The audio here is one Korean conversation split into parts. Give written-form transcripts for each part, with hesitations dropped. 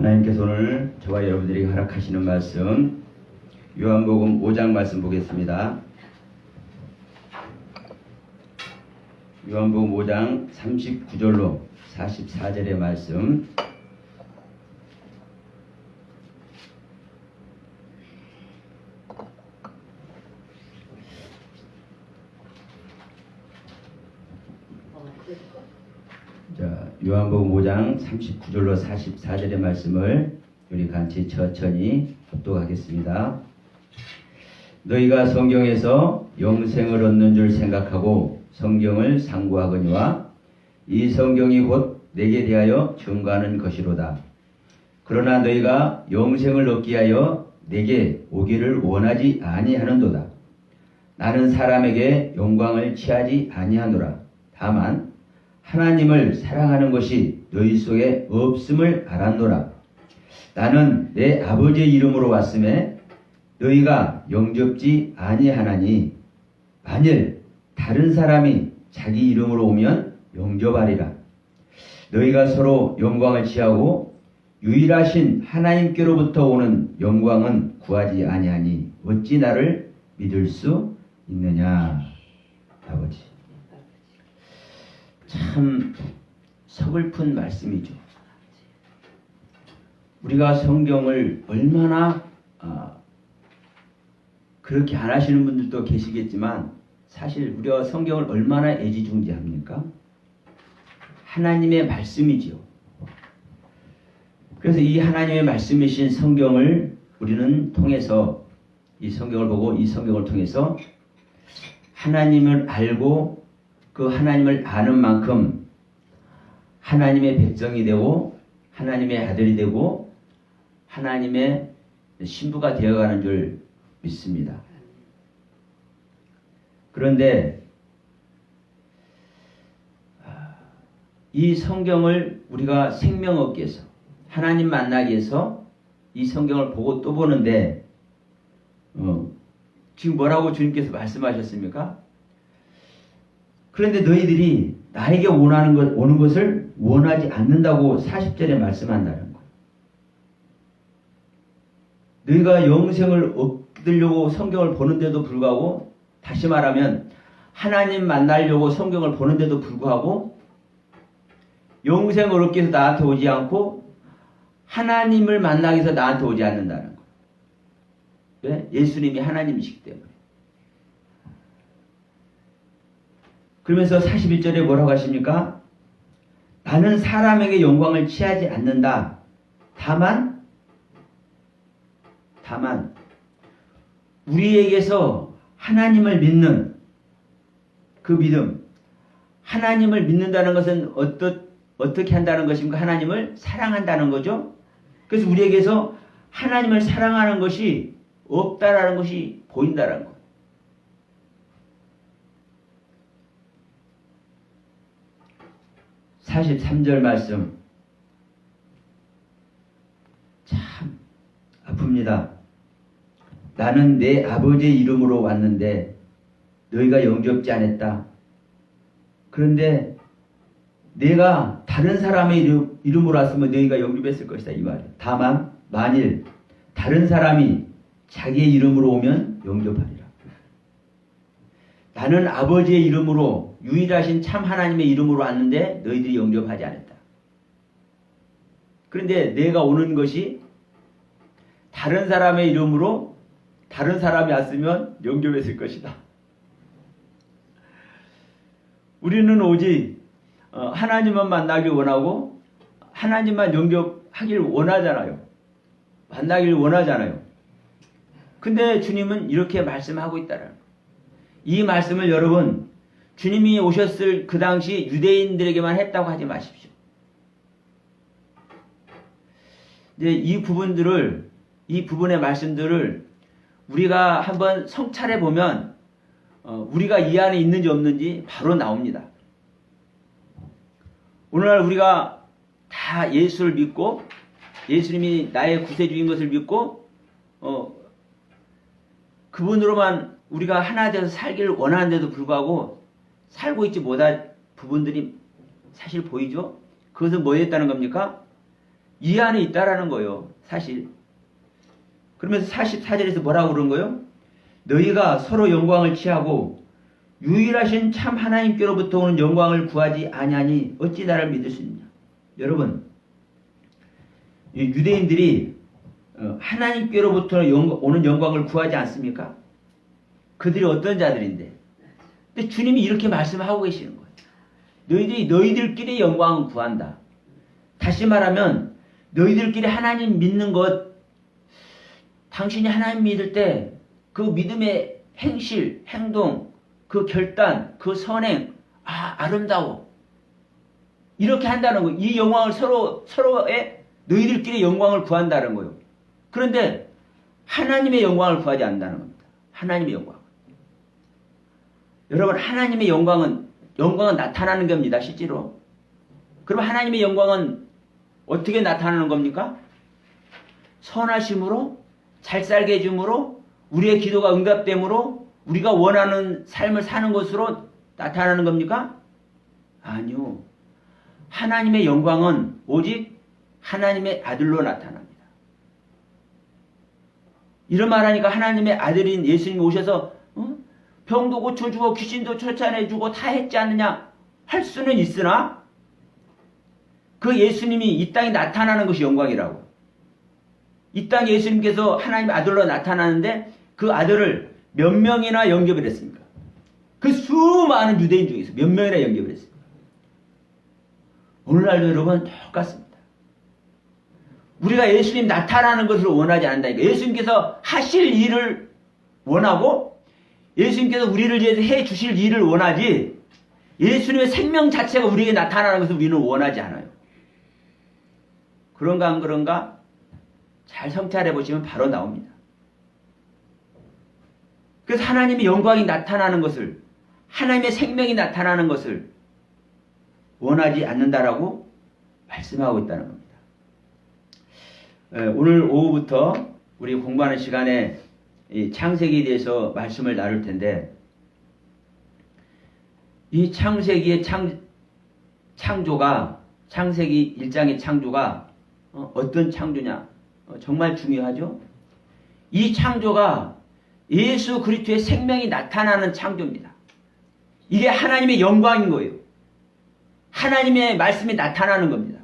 하나님께서 오늘 저와 여러분들이 허락하시는 말씀 요한복음 5장 말씀 보겠습니다. 요한복음 5장 39절로 44절의 말씀. 자, 요한복음 5장 39절로 44절의 말씀을 우리 같이 천천히 합독하겠습니다. 너희가 성경에서 영생을 얻는 줄 생각하고 성경을 상고하거니와 이 성경이 곧 내게 대하여 증거하는 것이로다. 그러나 너희가 영생을 얻기 위하여 내게 오기를 원하지 아니하는도다. 나는 사람에게 영광을 취하지 아니하노라. 다만 하나님을 사랑하는 것이 너희 속에 없음을 알았노라. 나는 내 아버지의 이름으로 왔음에 너희가 영접지 아니하나니 만일 다른 사람이 자기 이름으로 오면 영접하리라. 너희가 서로 영광을 취하고 유일하신 하나님께로부터 오는 영광은 구하지 아니하니 어찌 나를 믿을 수 있느냐. 아버지, 참 서글픈 말씀이죠. 우리가 성경을 얼마나 그렇게 안 하시는 분들도 계시겠지만 사실 우리가 성경을 얼마나 애지중지합니까? 하나님의 말씀이지요. 그래서 이 하나님의 말씀이신 성경을 우리는 통해서 이 성경을 보고 이 성경을 통해서 하나님을 알고 그 하나님을 아는 만큼 하나님의 백성이 되고 하나님의 아들이 되고 하나님의 신부가 되어가는 줄 믿습니다. 그런데 이 성경을 우리가 생명 얻기 위해서 하나님 만나기 위해서 이 성경을 보고 또 보는데 지금 뭐라고 주님께서 말씀하셨습니까? 그런데 너희들이 나에게 오는 것을 원하지 않는다고 40절에 말씀한다는 거예요. 너희가 영생을 얻으려고 성경을 보는데도 불구하고, 다시 말하면 하나님 만나려고 성경을 보는데도 불구하고 영생을 얻기 위해서 나한테 오지 않고 하나님을 만나기 위해서 나한테 오지 않는다는 거예요. 왜? 예수님이 하나님이시기 때문에. 그러면서 41절에 뭐라고 하십니까? 나는 사람에게 영광을 취하지 않는다. 다만 우리에게서 하나님을 믿는 그 믿음, 하나님을 믿는다는 것은 어떻게 한다는 것입니까? 하나님을 사랑한다는 거죠. 그래서 우리에게서 하나님을 사랑하는 것이 없다라는 것이 보인다라는 거예요. (43절) 말씀 참 아픕니다. 나는 내 아버지의 이름으로 왔는데 너희가 영접지 않았다. 그런데 내가 다른 사람의 이름으로 왔으면 너희가 영접했을 것이다, 이 말이에요. 다만 만일 다른 사람이 자기의 이름으로 오면 영접하리라. 나는 아버지의 이름으로, 유일하신 참 하나님의 이름으로 왔는데 너희들이 영접하지 않았다. 그런데 내가 오는 것이 다른 사람의 이름으로 다른 사람이 왔으면 영접했을 것이다. 우리는 오직 하나님만 만나길 원하고 하나님만 영접하길 원하잖아요. 만나길 원하잖아요. 근데 주님은 이렇게 말씀하고 있다는 거예요. 이 말씀을 여러분, 주님이 오셨을 그 당시 유대인들에게만 했다고 하지 마십시오. 이제 이 부분의 말씀들을 우리가 한번 성찰해 보면 우리가 이 안에 있는지 없는지 바로 나옵니다. 오늘날 우리가 다 예수를 믿고 예수님이 나의 구세주인 것을 믿고 그분으로만 우리가 하나 되어서 살기를 원하는데도 불구하고 살고 있지 못한 부분들이 사실 보이죠? 그것은 뭐에 있다는 겁니까? 이 안에 있다라는 거예요. 사실. 그러면서 44절에서 뭐라고 그런 거예요? 너희가 서로 영광을 취하고 유일하신 참 하나님께로부터 오는 영광을 구하지 아니하니 어찌 나를 믿을 수 있느냐. 여러분, 유대인들이 하나님께로부터 오는 영광을 구하지 않습니까? 그들이 어떤 자들인데. 근데 주님이 이렇게 말씀하고 계시는 거예요. 너희들끼리 영광을 구한다. 다시 말하면 너희들끼리 하나님 믿는 것, 당신이 하나님 믿을 때 그 믿음의 행실, 행동, 그 결단, 그 선행, 아름다워. 이렇게 한다는 거예요. 이 영광을 서로의 너희들끼리 영광을 구한다는 거예요. 그런데 하나님의 영광을 구하지 않는다는 겁니다. 하나님의 영광. 여러분, 하나님의 영광은 나타나는 겁니다. 실제로. 그럼 하나님의 영광은 어떻게 나타나는 겁니까? 선하심으로, 잘 살게 해줌으로, 우리의 기도가 응답됨으로, 우리가 원하는 삶을 사는 것으로 나타나는 겁니까? 아니요. 하나님의 영광은 오직 하나님의 아들로 나타납니다. 이런 말하니까 하나님의 아들인 예수님이 오셔서 병도 고쳐주고 귀신도 쫓아내주고 다 했지 않느냐 할 수는 있으나 그 예수님이 이 땅에 나타나는 것이 영광이라고. 이 땅에 예수님께서 하나님의 아들로 나타나는데 그 아들을 몇 명이나 영접을 했습니까? 그 수많은 유대인 중에서 몇 명이나 영접을 했습니까? 오늘날도 여러분 똑같습니다. 우리가 예수님 나타나는 것을 원하지 않는다니까. 예수님께서 하실 일을 원하고 예수님께서 우리를 위해서 해 주실 일을 원하지 예수님의 생명 자체가 우리에게 나타나는 것을 우리는 원하지 않아요. 그런가 안 그런가? 잘 성찰해 보시면 바로 나옵니다. 그래서 하나님의 영광이 나타나는 것을, 하나님의 생명이 나타나는 것을 원하지 않는다라고 말씀하고 있다는 겁니다. 오늘 오후부터 우리 공부하는 시간에 이 창세기에 대해서 말씀을 나눌 텐데, 이 창세기의 창조가, 창세기 1장의 창조가 어떤 창조냐? 정말 중요하죠. 이 창조가 예수 그리스도의 생명이 나타나는 창조입니다. 이게 하나님의 영광인 거예요. 하나님의 말씀이 나타나는 겁니다.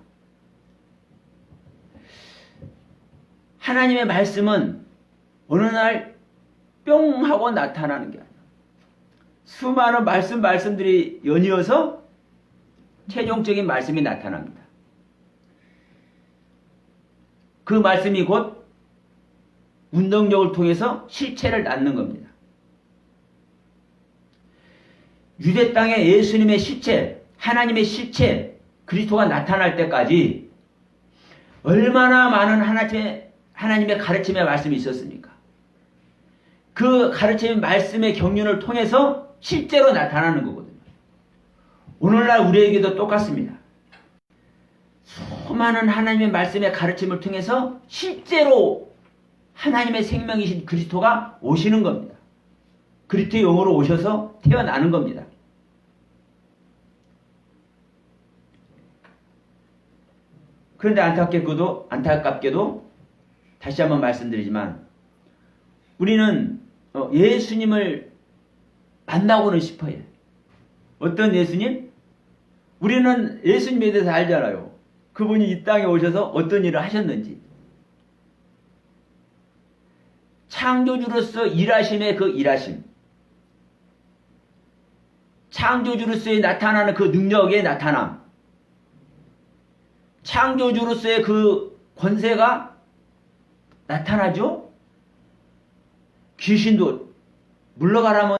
하나님의 말씀은 어느 날 뿅 하고 나타나는 게 아니에요. 수많은 말씀들이 연이어서 최종적인 말씀이 나타납니다. 그 말씀이 곧 운동력을 통해서 실체를 낳는 겁니다. 유대 땅에 예수님의 실체, 하나님의 실체, 그리스도가 나타날 때까지 얼마나 많은 하나님의 가르침의 말씀이 있었습니까? 그 가르침의 말씀의 경륜을 통해서 실제로 나타나는 거거든요. 오늘날 우리에게도 똑같습니다. 수많은 하나님의 말씀의 가르침을 통해서 실제로 하나님의 생명이신 그리스도가 오시는 겁니다. 그리스도의 영으로 오셔서 태어나는 겁니다. 그런데 안타깝게도 다시 한번 말씀드리지만 우리는 예수님을 만나고는 싶어요. 어떤 예수님? 우리는 예수님에 대해서 알잖아요. 그분이 이 땅에 오셔서 어떤 일을 하셨는지. 창조주로서 일하심의 그 일하심. 창조주로서의 나타나는 그 능력의 나타남. 창조주로서의 그 권세가 나타나죠? 귀신도 물러가라면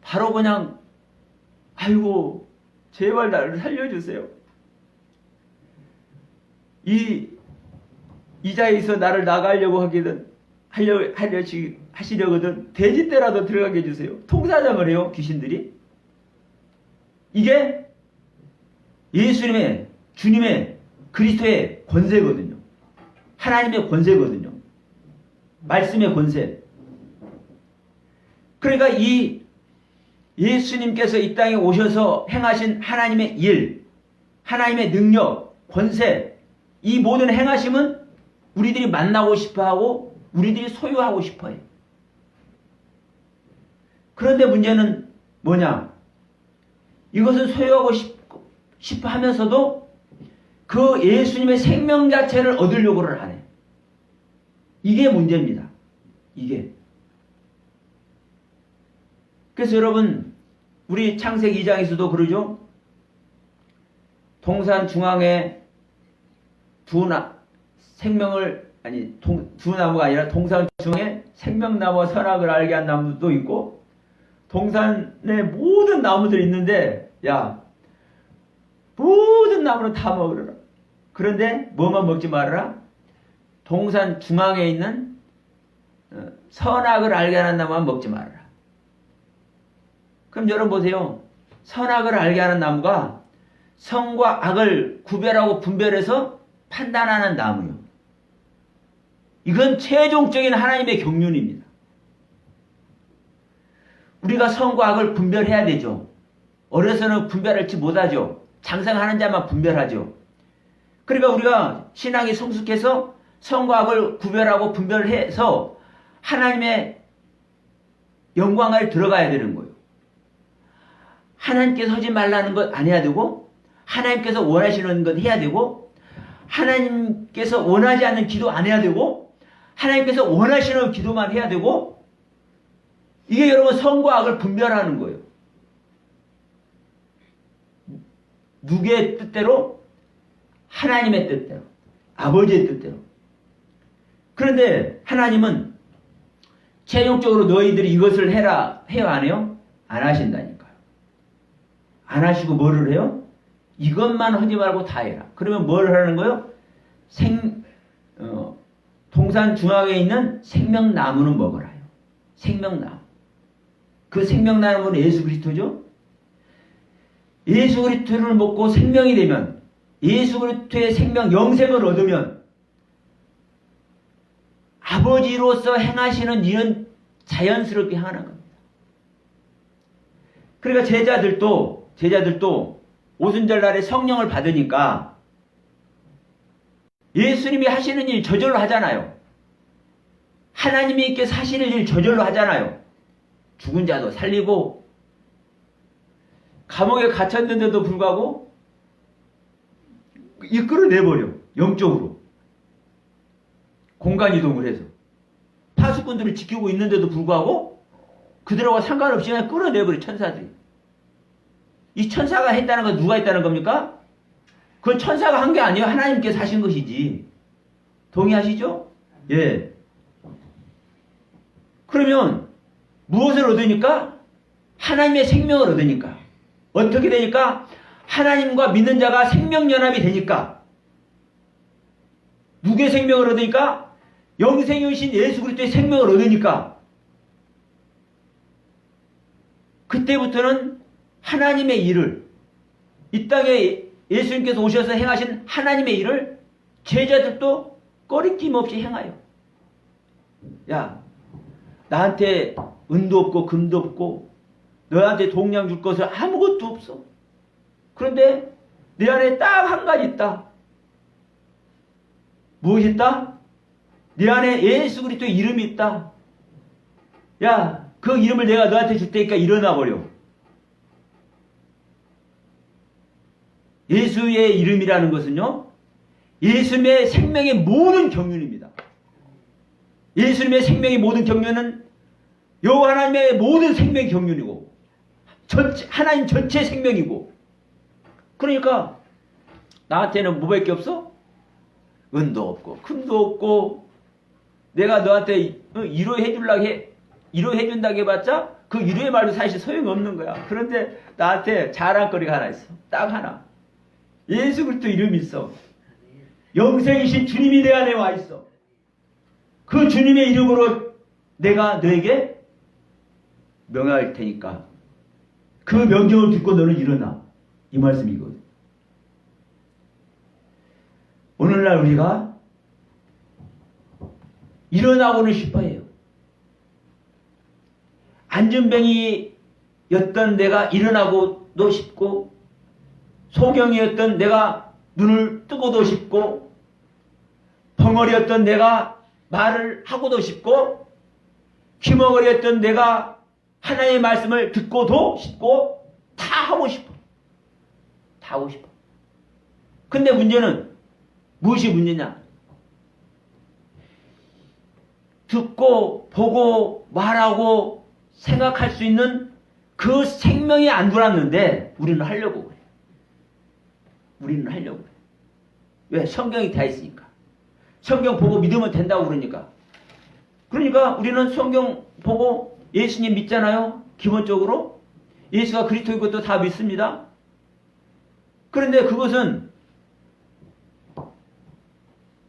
바로 그냥 아이고 제발 나를 살려주세요. 이 자리에서 나를 나가려고 하시려거든 돼지 떼라도 들어가게 해주세요. 통사장을 해요 귀신들이. 이게 예수님의 주님의 그리스도의 권세거든요. 하나님의 권세거든요. 말씀의 권세. 그러니까 이 예수님께서 이 땅에 오셔서 행하신 하나님의 일, 하나님의 능력, 권세, 이 모든 행하심은 우리들이 만나고 싶어하고 우리들이 소유하고 싶어해. 그런데 문제는 뭐냐? 이것을 소유하고 싶어 하면서도 그 예수님의 생명 자체를 얻으려고를 하네. 이게 문제입니다. 이게. 그래서 여러분, 우리 창세기 2장에서도 그러죠? 동산 중앙에 두 나무가 아니라 동산 중앙에 생명나무와 선악을 알게 한 나무도 있고, 동산에 모든 나무들이 있는데, 야, 모든 나무는 다 먹으라. 그런데 뭐만 먹지 말아라? 동산 중앙에 있는 선악을 알게 하는 나무만 먹지 말아라. 그럼 여러분 보세요. 선악을 알게 하는 나무가 선과 악을 구별하고 분별해서 판단하는 나무요. 이건 최종적인 하나님의 경륜입니다. 우리가 선과 악을 분별해야 되죠. 어려서는 분별할지 못하죠. 장성하는 자만 분별하죠. 그러니까 우리가 신앙이 성숙해서 선과 악을 구별하고 분별해서 하나님의 영광을 들어가야 되는 거예요. 하나님께서 하지 말라는 것 안 해야 되고, 하나님께서 원하시는 것 해야 되고, 하나님께서 원하지 않는 기도 안 해야 되고, 하나님께서 원하시는 기도만 해야 되고, 이게 여러분 선과 악을 분별하는 거예요. 누구의 뜻대로? 하나님의 뜻대로. 아버지의 뜻대로. 그런데 하나님은 최종적으로 너희들이 이것을 해라 해요 안 해요? 안 하신다니까요. 안 하시고 뭐를 해요? 이것만 하지 말고 다 해라. 그러면 뭘 하라는 거예요? 동산 중앙에 있는 생명나무는 먹으라요. 생명나무. 그 생명나무는 예수 그리스도죠. 예수 그리스도를 먹고 생명이 되면, 예수 그리스도의 생명 영생을 얻으면 아버지로서 행하시는 일은 자연스럽게 하는 겁니다. 그러니까 제자들도 오순절날에 성령을 받으니까 예수님이 하시는 일 저절로 하잖아요. 하나님께서 하시는 일 저절로 하잖아요. 죽은 자도 살리고, 감옥에 갇혔는데도 불구하고 이끌어내버려. 영적으로 공간 이동을 해서 파수꾼들을 지키고 있는데도 불구하고 그들하고 상관없이 그냥 끌어내버려. 천사들이. 이 천사가 했다는 건 누가 했다는 겁니까? 그건 천사가 한 게 아니에요. 하나님께서 하신 것이지. 동의하시죠? 예. 그러면 무엇을 얻으니까? 하나님의 생명을 얻으니까. 어떻게 되니까? 하나님과 믿는 자가 생명연합이 되니까. 누구의 생명을 얻으니까? 영생이신 예수 그리스도의 생명을 얻으니까. 그때부터는 하나님의 일을, 이 땅에 예수님께서 오셔서 행하신 하나님의 일을 제자들도 꺼리낌 없이 행하여. 야, 나한테 은도 없고 금도 없고 너한테 동량 줄 것을 아무것도 없어. 그런데 내 안에 딱 한 가지 있다. 무엇이 있다? 내 안에 예수 그리스도의 이름이 있다. 야, 그 이름을 내가 너한테 줄 테니까 일어나 버려. 예수의 이름이라는 것은요, 예수님의 생명의 모든 경륜입니다. 예수님의 생명의 모든 경륜은 여호와 하나님의 모든 생명의 경륜이고, 하나님 전체 생명이고. 그러니까 나한테는 뭐밖에 없어? 은도 없고 금도 없고, 내가 너한테 위로해 준다고 해봤자 그 위로의 말도 사실 소용없는 거야. 그런데 나한테 자랑거리가 하나 있어. 딱 하나. 예수 그리스도 이름이 있어. 영생이신 주님이 내 안에 와 있어. 그 주님의 이름으로 내가 너에게 명할 테니까 그 명령을 듣고 너는 일어나. 이 말씀이거든. 오늘날 우리가 일어나고는 싶어해요. 안전뱅이였던 내가 일어나고도 싶고, 소경이었던 내가 눈을 뜨고도 싶고, 벙어리였던 내가 말을 하고도 싶고, 귀머거리였던 내가 하나님의 말씀을 듣고도 싶고, 다 하고 싶어. 다 하고 싶어. 근데 문제는 무엇이 문제냐? 듣고 보고 말하고 생각할 수 있는 그 생명이 안 들어왔는데 우리는 하려고 그래. 우리는 하려고 그래. 왜? 성경이 다 있으니까. 성경 보고 믿으면 된다고 그러니까. 그러니까 우리는 성경 보고 예수님 믿잖아요. 기본적으로. 예수가 그리스도인 것도 다 믿습니다. 그런데 그것은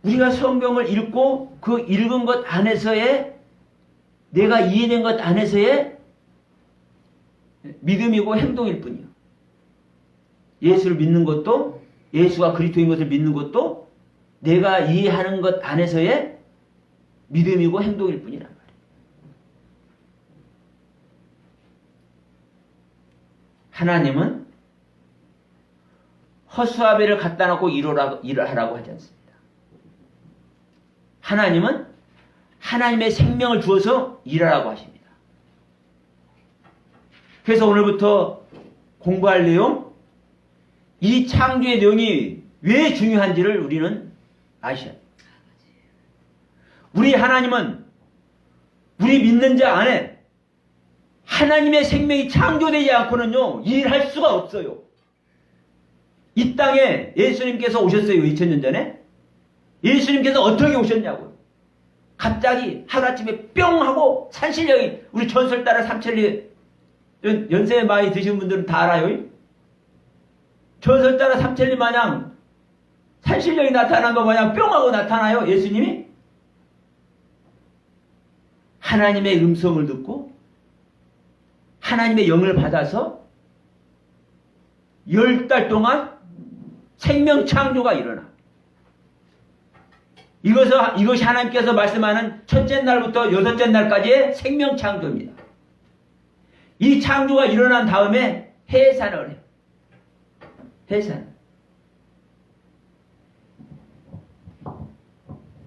우리가 성경을 읽고 그 읽은 것 안에서의 내가 이해된 것 안에서의 믿음이고 행동일 뿐이요. 예수를 믿는 것도 예수가 그리스도인 것을 믿는 것도 내가 이해하는 것 안에서의 믿음이고 행동일 뿐이란 말이에요. 하나님은 허수아비를 갖다 놓고 일을 하라고 하지 않습니다. 하나님은 하나님의 생명을 주어서 일하라고 하십니다. 그래서 오늘부터 공부할 내용, 이 창조의 내용이 왜 중요한지를 우리는 아셔야 돼요. 우리 하나님은 우리 믿는 자 안에 하나님의 생명이 창조되지 않고는요, 일할 수가 없어요. 이 땅에 예수님께서 오셨어요. 2000년 전에. 예수님께서 어떻게 오셨냐고요. 갑자기 하루아침에 뿅 하고 산신령이, 우리 전설 따라 삼천리 연세 많이 드신 분들은 다 알아요. 전설 따라 삼천리 마냥 산신령이 나타난 거 마냥 뿅 하고 나타나요. 예수님이. 하나님의 음성을 듣고 하나님의 영을 받아서 10달 동안 생명 창조가 일어나. 이것이 하나님께서 말씀하는 첫째 날부터 여섯째 날까지의 생명 창조입니다. 이 창조가 일어난 다음에 해산을 해요. 해산.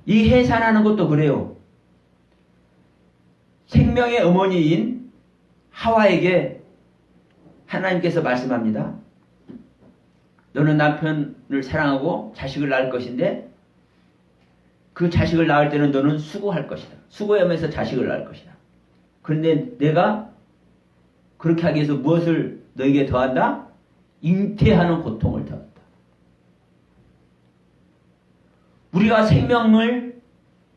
이 해산하는 것도 그래요. 생명의 어머니인 하와에게 하나님께서 말씀합니다. 너는 남편을 사랑하고 자식을 낳을 것인데 그 자식을 낳을 때는 너는 수고할 것이다. 수고하면서 자식을 낳을 것이다. 그런데 내가 그렇게 하기 위해서 무엇을 너에게 더한다? 잉태하는 고통을 더한다. 우리가 생명을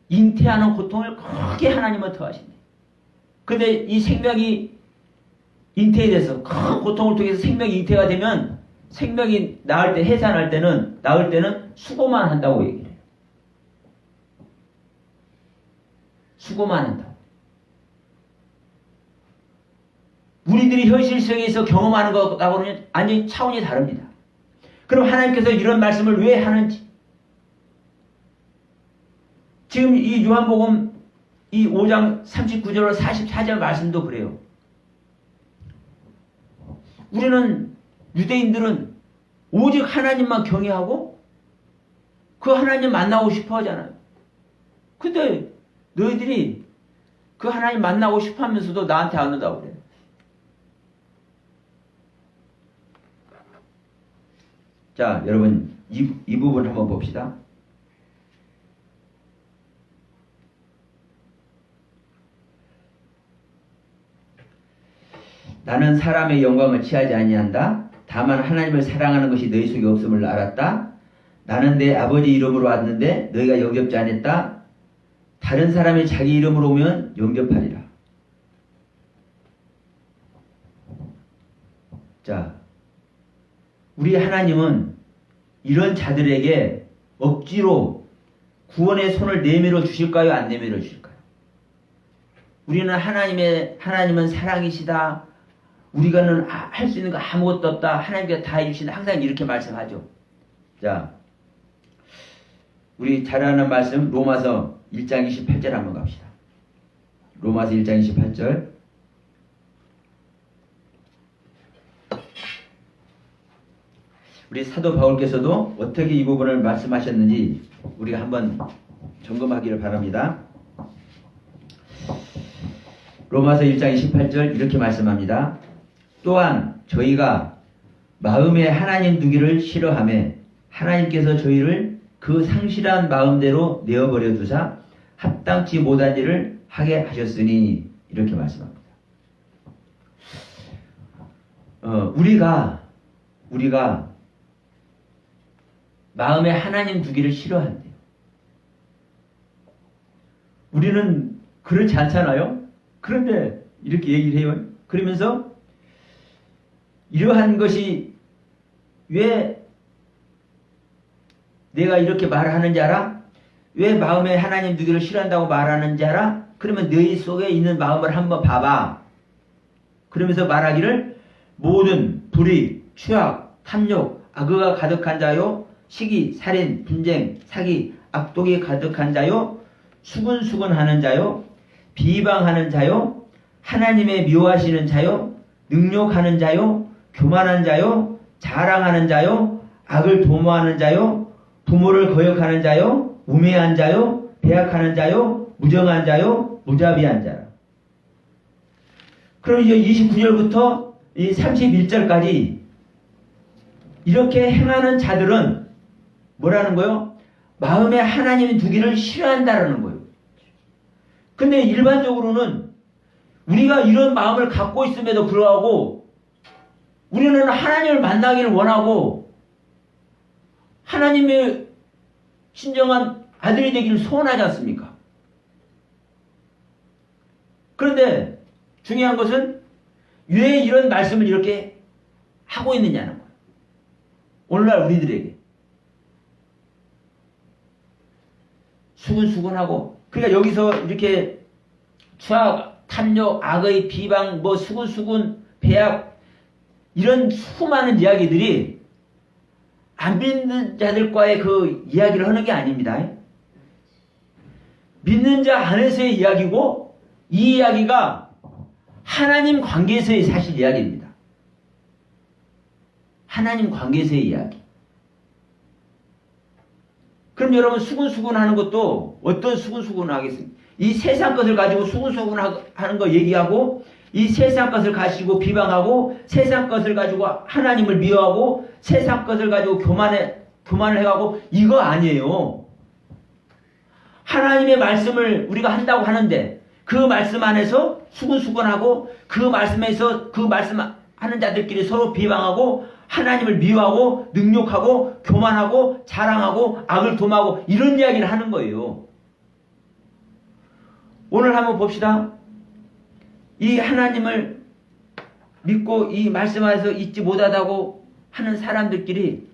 잉태하는 고통을 크게 하나님은 더하신다. 그런데 이 생명이 잉태돼서 큰 고통을 통해서 생명이 잉태가 되면 생명이 낳을 때, 해산할 때는, 낳을 때는 수고만 한다고 얘기해요. 수고만 한다고. 우리들이 현실 속에서 경험하는 것하고는 완전히 차원이 다릅니다. 그럼 하나님께서 이런 말씀을 왜 하는지. 지금 이 요한복음 이 5장 39절로 44절 말씀도 그래요. 우리는 유대인들은 오직 하나님만 경외하고 그 하나님 만나고 싶어 하잖아요. 근데 너희들이 그 하나님 만나고 싶어 하면서도 나한테 안 온다고 그래. 자, 여러분 이 부분 한번 봅시다. 나는 사람의 영광을 취하지 아니한다. 다만 하나님을 사랑하는 것이 너희 속에 없음을 알았다. 나는 내 아버지 이름으로 왔는데 너희가 영접지 않았다. 다른 사람이 자기 이름으로 오면 영접하리라. 자, 우리 하나님은 이런 자들에게 억지로 구원의 손을 내밀어 주실까요? 안 내밀어 주실까요? 우리는 하나님은 사랑이시다. 우리가는 할 수 있는 거 아무것도 없다. 하나님께서 다 해주신다. 항상 이렇게 말씀하죠. 자, 우리 잘 아는 말씀 로마서 1장 28절 한번 갑시다. 로마서 1장 28절. 우리 사도 바울께서도 어떻게 이 부분을 말씀하셨는지 우리가 한번 점검하기를 바랍니다. 로마서 1장 28절 이렇게 말씀합니다. 또한 저희가 마음에 하나님 두기를 싫어하며 하나님께서 저희를 그 상실한 마음대로 내어버려 두사 합당치 못한 일을 하게 하셨으니 이렇게 말씀합니다. 우리가 마음에 하나님 두기를 싫어한대요. 우리는 그렇지 않잖아요? 그런데 이렇게 얘기를 해요. 그러면서 이러한 것이 왜 내가 이렇게 말하는지 알아? 왜 마음에 하나님 두기를 싫어한다고 말하는지 알아? 그러면 너희 속에 있는 마음을 한번 봐봐. 그러면서 말하기를 모든 불의, 추악, 탐욕, 악의가 가득한 자요, 시기, 살인, 분쟁, 사기, 악독이 가득한 자요, 수근수근하는 자요, 비방하는 자요, 하나님의 미워하시는 자요, 능욕하는 자요, 교만한 자요, 자랑하는 자요, 악을 도모하는 자요, 부모를 거역하는 자요, 우매한 자요, 배약하는 자요, 무정한 자요, 무자비한 자라. 그럼 이제 29절부터 이 31절까지 이렇게 행하는 자들은 뭐라는 거요? 마음에 하나님 두기를 싫어한다라는 거예요. 근데 일반적으로는 우리가 이런 마음을 갖고 있음에도 불구하고 우리는 하나님을 만나기를 원하고 하나님의 진정한 아들이 되기를 소원하지 않습니까? 그런데 중요한 것은 왜 이런 말씀을 이렇게 하고 있느냐는 거예요. 오늘날 우리들에게. 수근수근하고, 그러니까 여기서 이렇게 추악, 탐욕, 악의, 비방, 수근수근, 배악, 이런 수많은 이야기들이 안 믿는 자들과의 그 이야기를 하는 게 아닙니다. 믿는 자 안에서의 이야기고, 이 이야기가 하나님 관계에서의 사실 이야기입니다. 하나님 관계에서의 이야기. 그럼 여러분 수근수근 하는 것도 어떤 수근수근 하겠습니까? 이 세상 것을 가지고 수근수근 하는 거 얘기하고 이 세상 것을 가지고 비방하고 세상 것을 가지고 하나님을 미워하고 세상 것을 가지고 교만을 해가고 이거 아니에요. 하나님의 말씀을 우리가 한다고 하는데 그 말씀 안에서 수근수근하고 그 말씀에서 그 말씀하는 자들끼리 서로 비방하고 하나님을 미워하고 능욕하고 교만하고 자랑하고 악을 도모하고 이런 이야기를 하는 거예요. 오늘 한번 봅시다. 이 하나님을 믿고 이 말씀 안에서 잊지 못하다고 하는 사람들끼리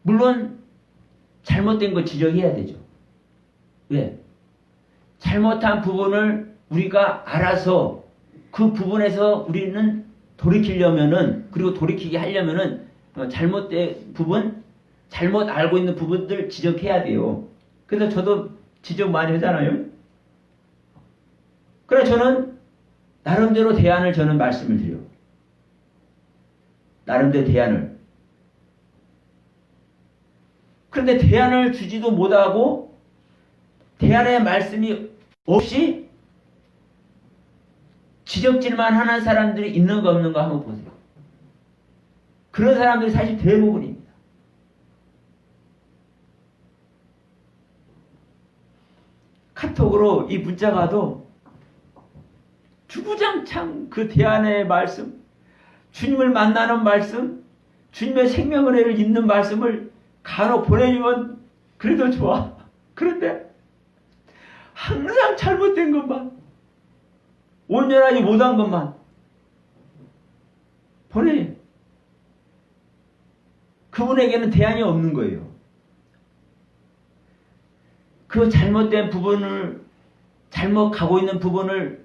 물론 잘못된 거 지적해야 되죠. 왜? 잘못한 부분을 우리가 알아서 그 부분에서 우리는 돌이키려면은, 그리고 돌이키게 하려면은 잘못된 부분, 잘못 알고 있는 부분들 지적해야 돼요. 그래서 저도 지적 많이 하잖아요. 그래서 저는 나름대로 대안을 저는 말씀을 드려요. 나름대로 대안을. 그런데 대안을 주지도 못하고 대안의 말씀이 없이 지적질만 하는 사람들이 있는가 없는가 한번 보세요. 그런 사람들이 사실 대부분입니다. 카톡으로 이 문자가 와도 주구장창 그 대안의 말씀, 주님을 만나는 말씀, 주님의 생명은혜를 잇는 말씀을 간혹 보내주면 그래도 좋아. 그런데 항상 잘못된 것만, 온전하지 못한 것만 보내. 그분에게는 대안이 없는 거예요. 그 잘못된 부분을, 잘못 가고 있는 부분을,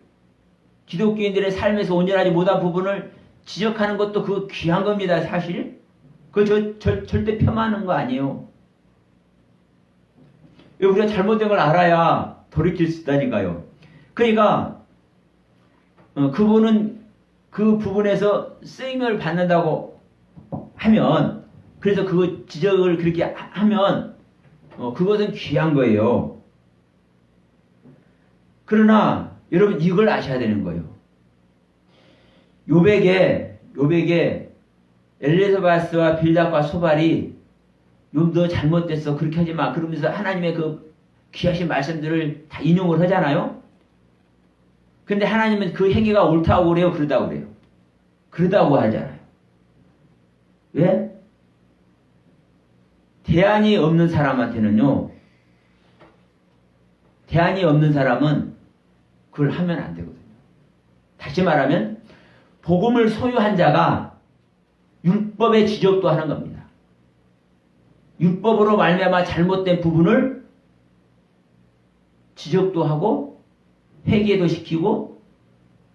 기독교인들의 삶에서 온전하지 못한 부분을 지적하는 것도 그거 귀한 겁니다, 사실. 그거 절대 폄하하는 거 아니에요. 우리가 잘못된 걸 알아야 돌이킬 수 있다니까요. 그러니까 그분은 그 부분에서 쓰임을 받는다고 하면 그래서 그 지적을 그렇게 하면 그것은 귀한 거예요. 그러나 여러분 이걸 아셔야 되는 거예요. 요백에 엘리사바스와 빌닷과 소발이 너 잘못됐어 그렇게 하지 마 그러면서 하나님의 그 귀하신 말씀들을 다 인용을 하잖아요. 근데 하나님은 그 행위가 옳다고 그래요, 그러다고 그래요? 그러다고 하잖아요. 왜? 대안이 없는 사람한테는요, 대안이 없는 사람은 그걸 하면 안 되거든요. 다시 말하면 복음을 소유한 자가 율법의 지적도 하는 겁니다. 율법으로 말미암아 잘못된 부분을 지적도 하고 회개도 시키고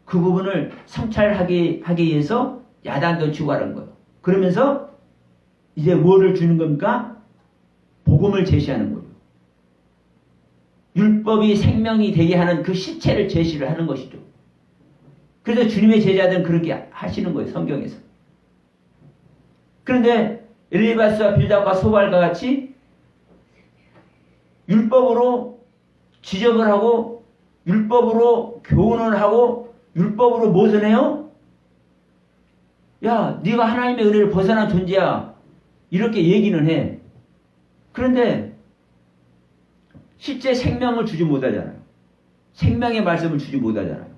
그 부분을 성찰하기 위해서 야단도 치고 하는 거예요. 그러면서 이제 뭐를 주는 겁니까? 복음을 제시하는 거예요. 율법이 생명이 되게 하는 그 시체를 제시를 하는 것이죠. 그래서 주님의 제자들은 그렇게 하시는 거예요. 성경에서. 그런데 엘리바스와 빌닷과 소발과 같이 율법으로 지적을 하고 율법으로 교훈을 하고 율법으로 무엇을 해요? 야, 네가 하나님의 은혜를 벗어난 존재야. 이렇게 얘기는 해. 그런데 실제 생명을 주지 못하잖아요. 생명의 말씀을 주지 못하잖아요.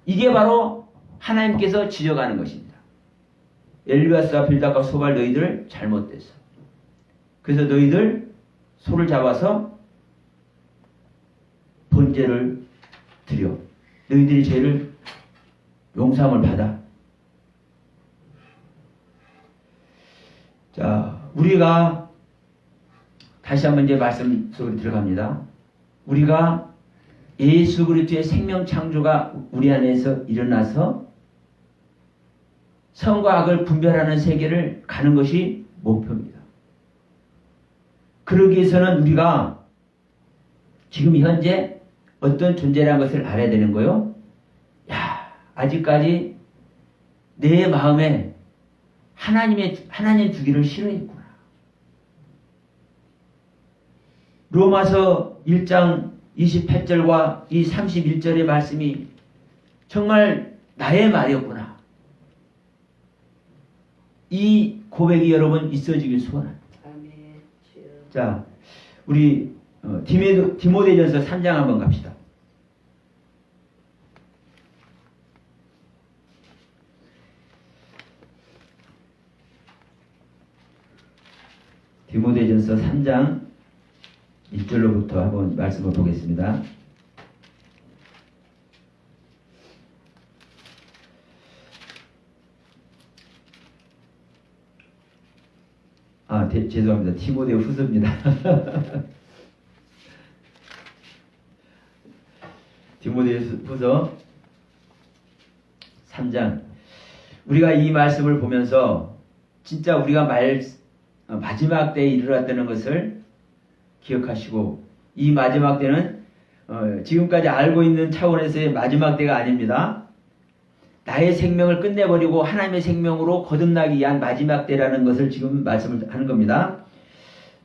이게 바로 하나님께서 지적하는 것입니다. 엘리바스와 빌닷과 소발 너희들 잘못됐어. 그래서 너희들 소를 잡아서 번제를 드려. 너희들이 죄를 용서함을 받아. 자, 우리가 다시 한번 이제 말씀 속으로 들어갑니다. 우리가 예수 그리스도의 생명 창조가 우리 안에서 일어나서 선과 악을 분별하는 세계를 가는 것이 목표입니다. 그러기 위해서는 우리가 지금 현재 어떤 존재라는 것을 알아야 되는 거요. 야, 아직까지 내 마음에 하나님 두기를 싫어했구나. 로마서 1장 28절과 이 31절의 말씀이 정말 나의 말이었구나. 이 고백이 여러분 있어지길 소원합니다. 자, 우리 디모데전서 3장 한번 갑시다. 디모데전서 3장 1절로부터 한번 말씀을 보겠습니다. 죄송합니다. 디모데 후서입니다. 디모데 후서 3장. 우리가 이 말씀을 보면서 진짜 우리가 마지막 때에 이르렀다는 것을 기억하시고, 이 마지막 때는 지금까지 알고 있는 차원에서의 마지막 때가 아닙니다. 나의 생명을 끝내버리고 하나님의 생명으로 거듭나기 위한 마지막 때라는 것을 지금 말씀을 하는 겁니다.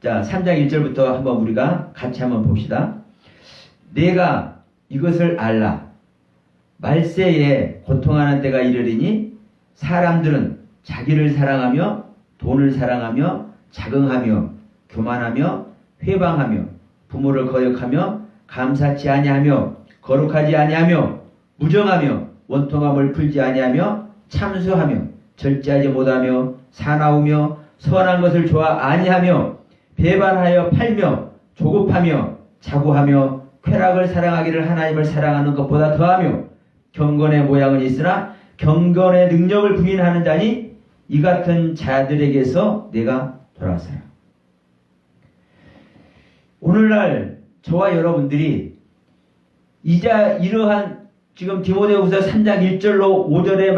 자, 3장 1절부터 한번 우리가 같이 한번 봅시다. 내가 이것을 알라. 말세에 고통하는 때가 이르리니 사람들은 자기를 사랑하며 돈을 사랑하며 자긍하며 교만하며 회방하며 부모를 거역하며 감사치 아니하며 거룩하지 아니하며 무정하며 원통함을 풀지 아니하며 참수하며 절제하지 못하며 사나우며 선한 것을 좋아 아니하며 배반하여 팔며 조급하며 자고하며 쾌락을 사랑하기를 하나님을 사랑하는 것보다 더하며 경건의 모양은 있으나 경건의 능력을 부인하는 자니 이 같은 자들에게서 내가 돌아서라. 오늘날 저와 여러분들이 이러한 지금 디모데후서 3장 1절로 5절의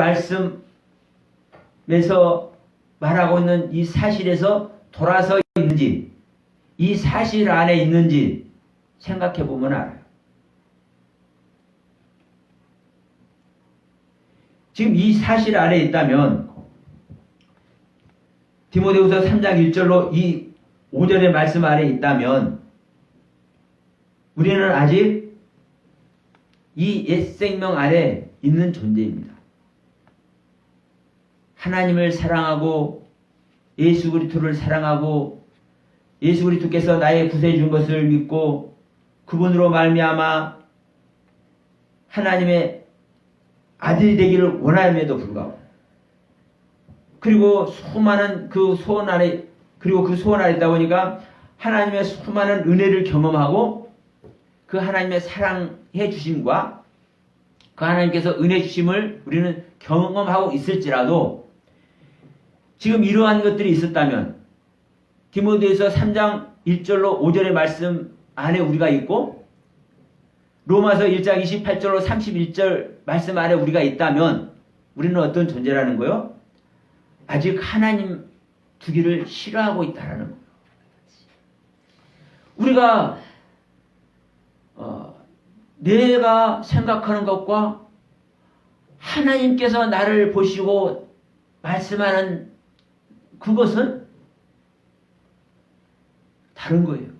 말씀에서 말하고 있는 이 사실에서 돌아서 있는지, 이 사실 안에 있는지 생각해 보면 알아요. 지금 이 사실 안에 있다면 디모데후서 3장 1절로 이 5절의 말씀 아래 있다면 우리는 아직 이 옛 생명 아래 있는 존재입니다. 하나님을 사랑하고 예수 그리스도를 사랑하고 예수 그리스도께서 나의 구세해 준 것을 믿고 그분으로 말미암아 하나님의 아들이 되기를 원함에도 불구하고 그리고 수많은 그 소원 아래 있다 보니까 하나님의 수많은 은혜를 경험하고 그 하나님의 사랑해 주심과 그 하나님께서 은혜 주심을 우리는 경험하고 있을지라도 지금 이러한 것들이 있었다면 디모데후서 3장 1절로 5절의 말씀 안에 우리가 있고 로마서 1장 28절로 31절 말씀 안에 우리가 있다면 우리는 어떤 존재라는 거요? 아직 하나님 두기를 싫어하고 있다라는 거예요. 우리가 내가 생각하는 것과 하나님께서 나를 보시고 말씀하는 그것은 다른 거예요.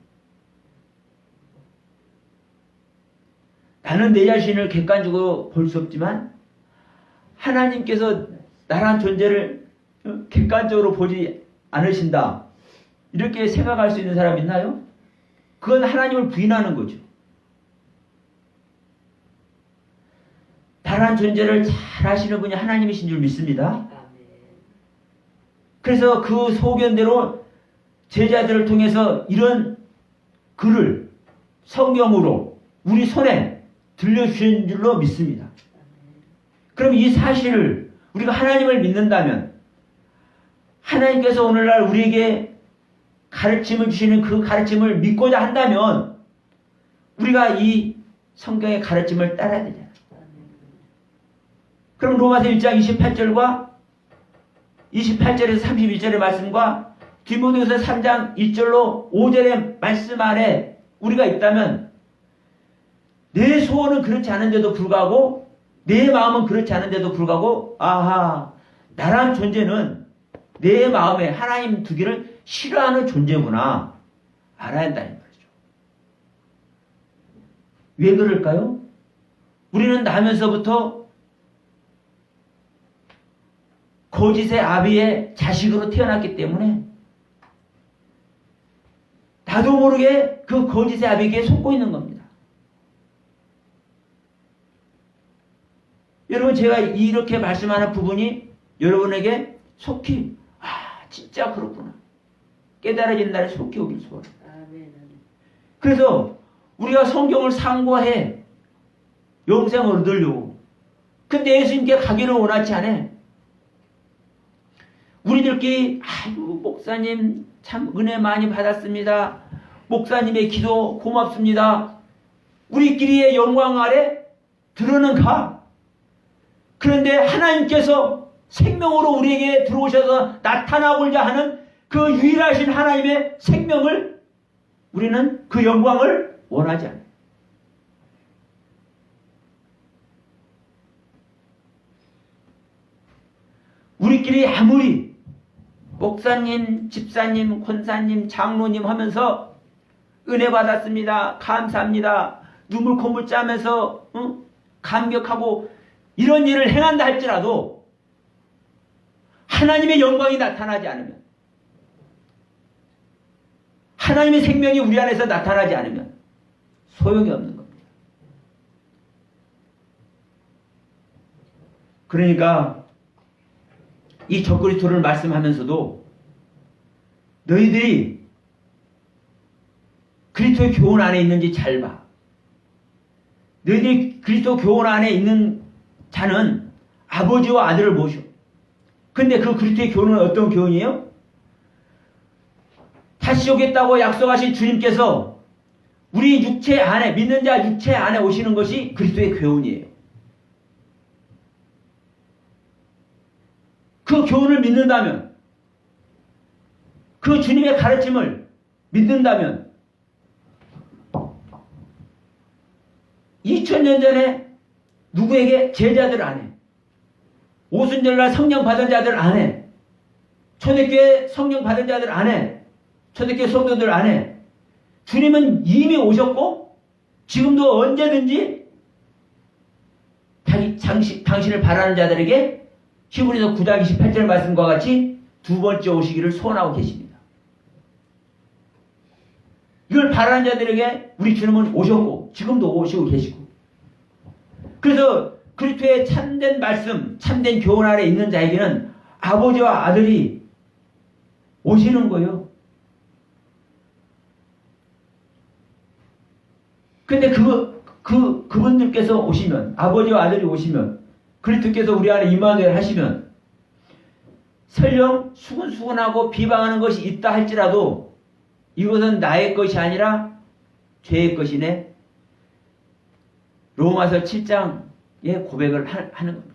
나는 내 자신을 객관적으로 볼 수 없지만 하나님께서 나란 존재를 객관적으로 보지 않으신다. 이렇게 생각할 수 있는 사람 있나요? 그건 하나님을 부인하는 거죠. 나란 존재를 잘 아시는 분이 하나님이신 줄 믿습니다. 그래서 그 소견대로 제자들을 통해서 이런 글을 성경으로 우리 손에 들려주신 줄로 믿습니다. 그럼 이 사실을 우리가 하나님을 믿는다면 하나님께서 오늘날 우리에게 가르침을 주시는 그 가르침을 믿고자 한다면 우리가 이 성경의 가르침을 따라야 되잖아요. 그럼 로마서 1장 28절과 28절에서 31절의 말씀과 디모데후서 3장 1절로 5절의 말씀 안에 우리가 있다면 내 소원은 그렇지 않은데도 불구하고 내 마음은 그렇지 않은데도 불구하고 아하 나란 존재는 내 마음에 하나님 두기를 싫어하는 존재구나 알아야 한다는 말이죠. 왜 그럴까요? 우리는 나면서부터 거짓의 아비의 자식으로 태어났기 때문에 나도 모르게 그 거짓의 아비에게 속고 있는 겁니다. 여러분 제가 이렇게 말씀하는 부분이 여러분에게 속히 진짜 그렇구나 깨달아진 날에 속히 오길 소원합니다. 그래서 우리가 성경을 상고해 영생을 얻으려고 근데 예수님께 가기를 원하지 않아. 우리들끼리 아이고 목사님 참 은혜 많이 받았습니다. 목사님의 기도 고맙습니다. 우리끼리의 영광 아래 들어는 가. 그런데 하나님께서 생명으로 우리에게 들어오셔서 나타나고자 하는 그 유일하신 하나님의 생명을 우리는 그 영광을 원하지 않아요. 우리끼리 아무리 목사님, 집사님, 권사님, 장로님 하면서 은혜 받았습니다. 감사합니다. 눈물 콧물 짜면서 감격하고 이런 일을 행한다 할지라도 하나님의 영광이 나타나지 않으면 하나님의 생명이 우리 안에서 나타나지 않으면 소용이 없는 겁니다. 그러니까 이 적그리스도를 말씀하면서도 너희들이 그리스도의 교훈 안에 있는지 잘 봐. 너희들이 그리스도 교훈 안에 있는 자는 아버지와 아들을 모셔. 근데 그 그리스도의 교훈은 어떤 교훈이에요? 다시 오겠다고 약속하신 주님께서 우리 육체 안에 믿는 자 육체 안에 오시는 것이 그리스도의 교훈이에요. 그 교훈을 믿는다면 그 주님의 가르침을 믿는다면 2000년 전에 누구에게 제자들 안에 오순절날 성령 받은 자들 안에 초대교회 성령 받은 자들 안에, 초대교회 성도들 안에 주님은 이미 오셨고 지금도 언제든지 당신을 바라는 자들에게 히브리서 9장 28절 말씀과 같이 두 번째 오시기를 소원하고 계십니다. 이걸 바라는 자들에게 우리 주님은 오셨고 지금도 오시고 계시고, 그래서 그리스도의 참된 말씀, 참된 교훈 아래 있는 자에게는 아버지와 아들이 오시는 거예요. 근데 그분들께서 오시면, 아버지와 아들이 오시면, 그리스도께서 우리 안에 임마누엘 하시면, 설령 수근수근하고 비방하는 것이 있다 할지라도 이것은 나의 것이 아니라 죄의 것이네. 로마서 7장의 고백을 하는 겁니다.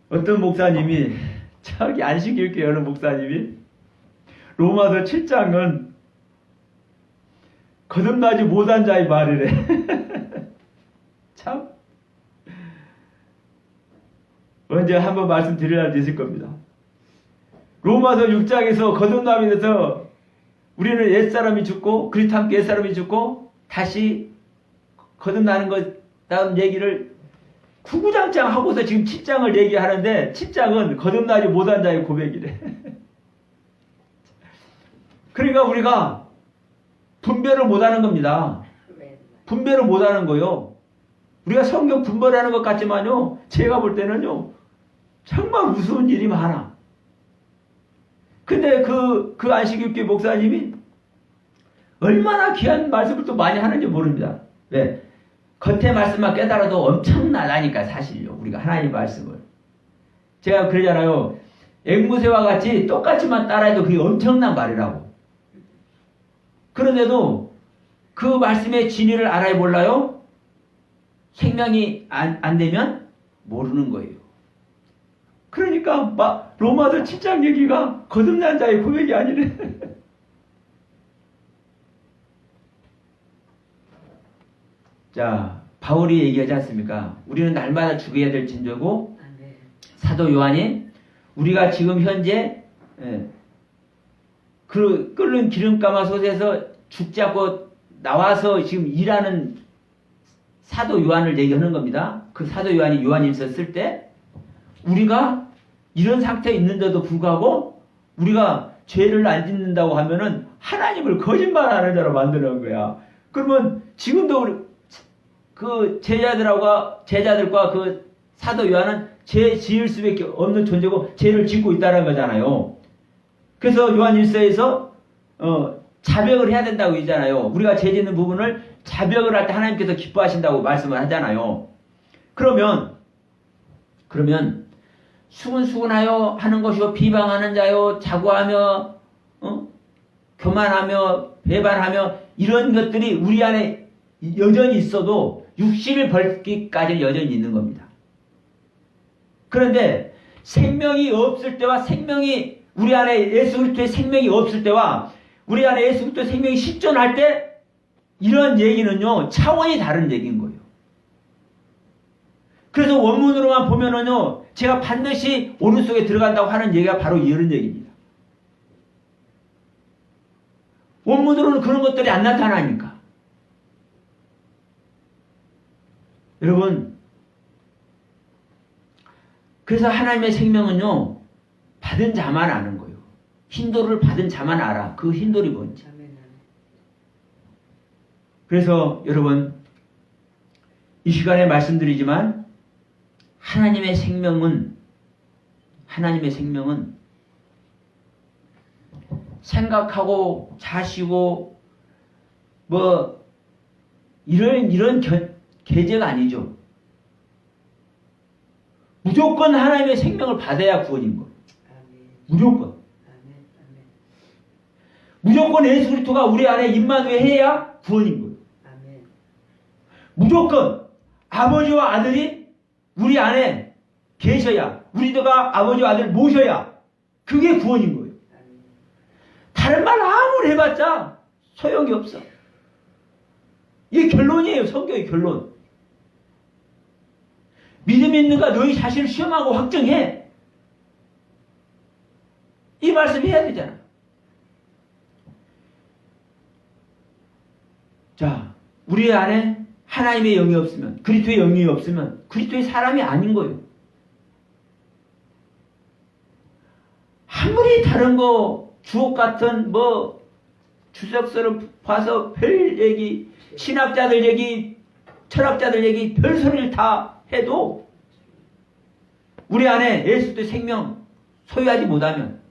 어떤 목사님이, 저기 안식일교회 어느 목사님이 로마서 7장은 거듭나지 못한 자의 말이래. 참 언제 한번 말씀드릴 날도 있을 겁니다. 로마서 6장에서 거듭남에 대해서 우리는 옛사람이 죽고 그리스도 함께 옛사람이 죽고 다시 거듭나는 것다운 얘기를 구구장창 하고서 지금 7장을 얘기하는데 7장은 거듭나지 못한 자의 고백이래. 그러니까 우리가 분별을 못하는 겁니다. 분별을 못하는 거요. 우리가 성경 분별하는 것 같지만요, 제가 볼 때는요 정말 우스운 일이 많아. 근데 그 안식일교회 목사님이 얼마나 귀한 말씀을 또 많이 하는지 모릅니다. 왜? 겉에 말씀만 깨달아도 엄청나다니까, 사실요. 우리가 하나님의 말씀을. 제가 그러잖아요. 앵무새와 같이 똑같이만 따라해도 그게 엄청난 말이라고. 그런데도 그 말씀의 진리를 알아야 몰라요? 생명이 안 되면 모르는 거예요. 그러니까 로마서 7장 얘기가 거듭난 자의 고백이 아니래. 자, 바울이 얘기하지 않습니까? 우리는 날마다 죽어야 될 진저고, 사도 요한이 우리가 지금 현재 그 끓는 기름가마솥에서 죽지 않고 나와서 지금 일하는 사도 요한을 얘기하는 겁니다. 그 사도 요한이 요한일서 쓸 때 우리가 이런 상태에 있는데도 불구하고 우리가 죄를 안 짓는다고 하면은 하나님을 거짓말하는 자로 만드는 거야. 그러면 지금도 우리 그 제자들과 그 사도 요한은 죄 지을 수밖에 없는 존재고 죄를 짓고 있다는 거잖아요. 그래서 요한일서에서 자백을 해야 된다고 하잖아요. 우리가 죄 짓는 부분을 자백을 할 때 하나님께서 기뻐하신다고 말씀을 하잖아요. 그러면 수근수근하여 하는 것이요 비방하는 자요 자고하며 교만하며 배반하며 이런 것들이 우리 안에 여전히 있어도 육신을 벌기까지는 여전히 있는 겁니다. 그런데 생명이 없을 때와 생명이 우리 안에 예수 그리스도의 생명이 없을 때와 우리 안에 예수 그리스도의 생명이 실존할 때 이런 얘기는요 차원이 다른 얘기인 거예요. 그래서 원문으로만 보면은요 제가 반드시 오른쪽에 들어간다고 하는 얘기가 바로 이런 얘기입니다. 원문으로는 그런 것들이 안 나타나니까. 여러분, 그래서 하나님의 생명은요 받은 자만 아는 거예요. hin도를 받은 자만 알아. 그 힌돌이 뭔지. 그래서 여러분, 이 시간에 말씀드리지만 하나님의 생명은 생각하고 자시고 뭐 이런 계제가 아니죠. 무조건 하나님의 생명을 받아야 구원인 거예요. 무조건. 무조건 예수 그리스도가 우리 안에 임마누엘 해야 구원인 거예요. 무조건 아버지와 아들이 우리 안에 계셔야, 우리가 아버지와 아들을 모셔야 그게 구원인 거예요. 다른 말 아무리 해봤자 소용이 없어. 이게 결론이에요. 성경의 결론. 믿음이 있는가 너희 자신을 시험하고 확정해. 이 말씀 해야 되잖아. 자, 우리 안에 하나님의 영이 없으면, 그리스도의 영이 없으면 그리스도의 사람이 아닌 거예요. 아무리 다른 거 주옥 같은 뭐 주석서를 봐서 별 얘기, 신학자들 얘기, 철학자들 얘기, 별 소리를 다 해도 우리 안에 예수의 생명 소유하지 못하면,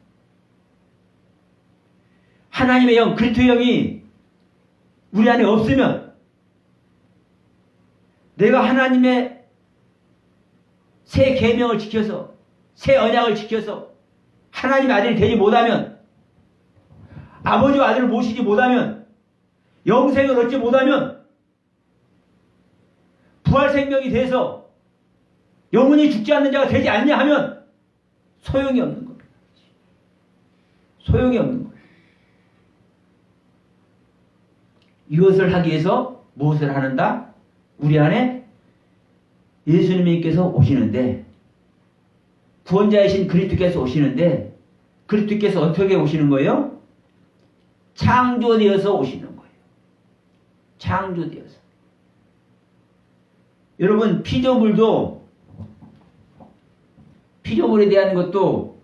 하나님의 영, 그리스도의 영이 우리 안에 없으면, 내가 하나님의 새 계명을 지켜서, 새 언약을 지켜서 하나님의 아들이 되지 못하면, 아버지와 아들을 모시지 못하면, 영생을 얻지 못하면, 부활생명이 돼서 영원히 죽지 않는 자가 되지 않냐 하면 소용이 없는 겁니다. 소용이 없는 거예요. 이것을 하기 위해서 무엇을 하는다? 우리 안에 예수님께서 오시는데, 구원자이신 그리스도께서 오시는데, 그리스도께서 어떻게 오시는 거예요? 창조되어서 오시는 거예요. 창조되어서. 여러분, 피조물에 대한 것도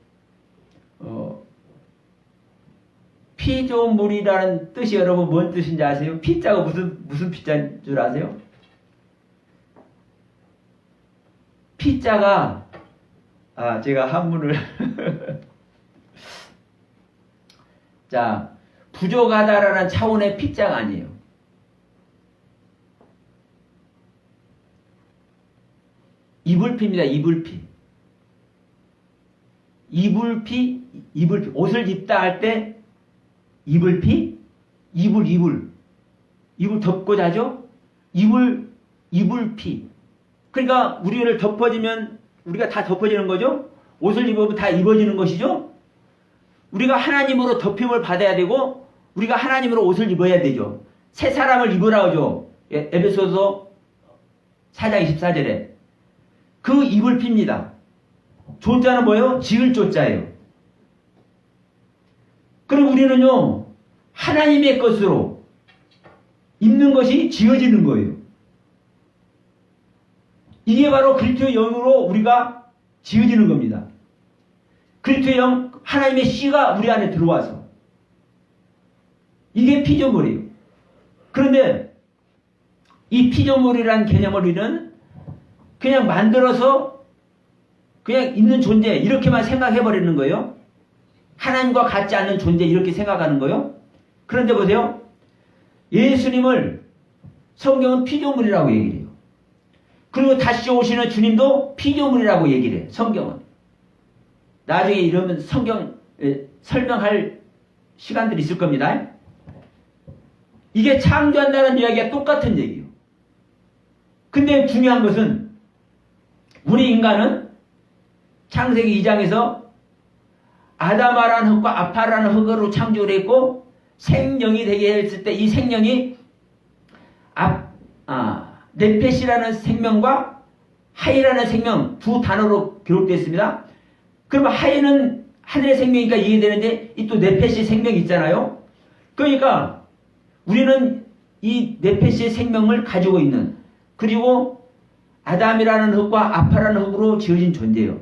피조물이라는 뜻이 여러분 뭔 뜻인지 아세요? 피자가 무슨 피자인 줄 아세요? 피자가, 제가 한문을 자, 부족하다라는 차원의 피자가 아니에요. 이불피입니다. 이불피. 옷을 입다 할 때 이불피, 이불 덮고 자죠? 이불피. 그러니까 우리를 덮어지면 우리가 다 덮어지는 거죠? 옷을 입으면 다 입어지는 것이죠? 우리가 하나님으로 덮임을 받아야 되고, 우리가 하나님으로 옷을 입어야 되죠. 새 사람을 입으라 하죠. 에베소서 4장 24절에. 그 이불피입니다. 조자는 뭐예요? 지을 조자예요. 그럼 우리는요, 하나님의 것으로 입는 것이 지어지는 거예요. 이게 바로 그리스도의 영으로 우리가 지어지는 겁니다. 그리스도의 영, 하나님의 씨가 우리 안에 들어와서. 이게 피조물이에요. 그런데 이 피조물이라는 개념을 우리는 그냥 만들어서 그냥 있는 존재 이렇게만 생각해버리는 거예요. 하나님과 같지 않는 존재 이렇게 생각하는 거예요. 그런데 보세요. 예수님을 성경은 피조물이라고 얘기를 해요. 그리고 다시 오시는 주님도 피조물이라고 얘기를 해요. 성경은. 나중에 이러면 성경 설명할 시간들이 있을 겁니다. 이게 창조한다는 이야기가 똑같은 얘기예요. 근데 중요한 것은 우리 인간은 창세기 2장에서 아담아라는 흙과 아파라는 흙으로 창조를 했고, 생명이 되게 했을 때 이 생명이 네펫이라는 생명과 하이라는 생명 두 단어로 기록되어 있습니다. 그러면 하이는 하늘의 생명이니까 이해되는데 이 또 네펫의 생명이 있잖아요. 그러니까 우리는 이 네펫의 생명을 가지고 있는, 그리고 아담이라는 흙과 아파라는 흙으로 지어진 존재예요.